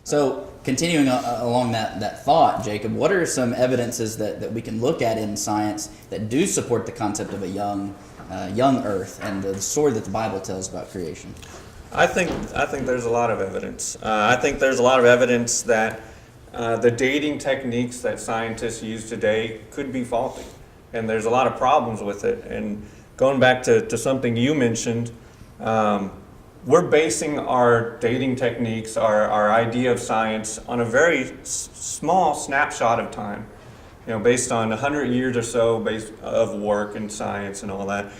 So continuing along that thought, Jacob, what are some evidences that we can look at in science that do support the concept of a young Earth and the story that the Bible tells about creation? I think there's a lot of evidence. I think there's a lot of evidence that the dating techniques that scientists use today could be faulty, and there's a lot of problems with it. And going back to something you mentioned, we're basing our dating techniques, our idea of science, on a very small snapshot of time. Based on 100 years or so of work in science and all that.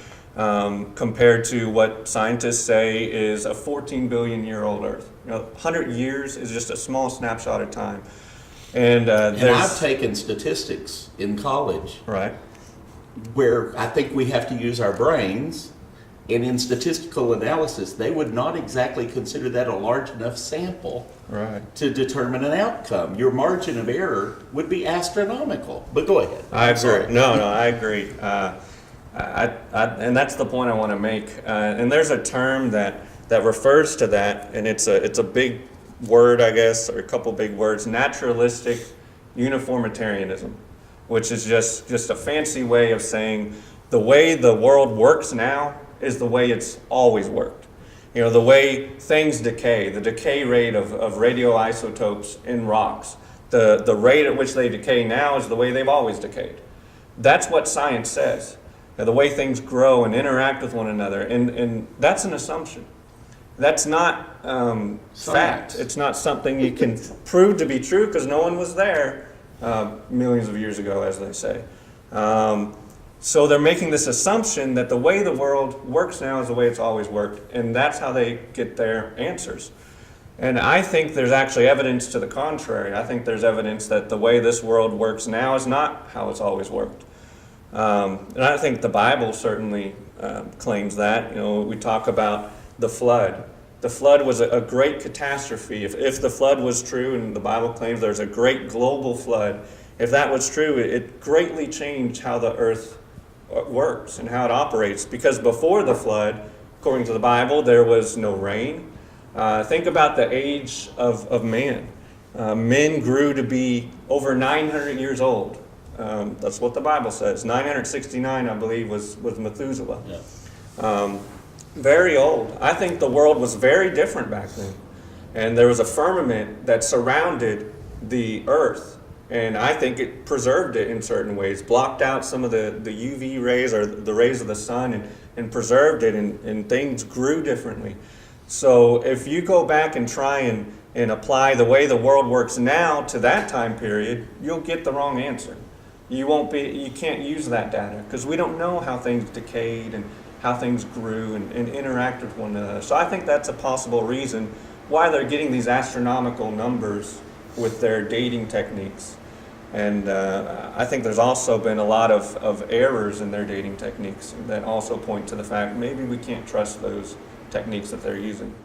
Compared to what scientists say is a 14 billion year old Earth. 100 years is just a small snapshot of time. And I've taken statistics in college, right, where I think we have to use our brains, and in statistical analysis, they would not exactly consider that a large enough sample right, to determine an outcome. Your margin of error would be astronomical. But go ahead. I agree. No, I agree. And that's the point I want to make. And there's a term that refers to that, and it's a big word, I guess, or a couple big words: naturalistic uniformitarianism, which is just a fancy way of saying the way the world works now is the way it's always worked. The way things decay, the decay rate of radioisotopes in rocks, the rate at which they decay now is the way they've always decayed. That's what science says. The way things grow and interact with one another, and that's an assumption. That's not fact. It's not something you can prove to be true because no one was there millions of years ago, as they say. So they're making this assumption that the way the world works now is the way it's always worked, and that's how they get their answers. And I think there's actually evidence to the contrary. I think there's evidence that the way this world works now is not how it's always worked. And I think the Bible certainly claims that. We talk about the flood. The flood was a great catastrophe. If the flood was true, and the Bible claims there's a great global flood, if that was true, it greatly changed how the earth works and how it operates. Because before the flood, according to the Bible, there was no rain. Think about the age of man. Men grew to be over 900 years old. That's what the Bible says. 969, I believe, was Methuselah. Yeah. Very old. I think the world was very different back then. And there was a firmament that surrounded the earth. And I think it preserved it in certain ways, blocked out some of the UV rays or the rays of the sun and preserved it, and things grew differently. So if you go back and try and apply the way the world works now to that time period, you'll get the wrong answer. You can't use that data because we don't know how things decayed and how things grew and interact with one another. So I think that's a possible reason why they're getting these astronomical numbers with their dating techniques. And I think there's also been a lot of errors in their dating techniques that also point to the fact maybe we can't trust those techniques that they're using.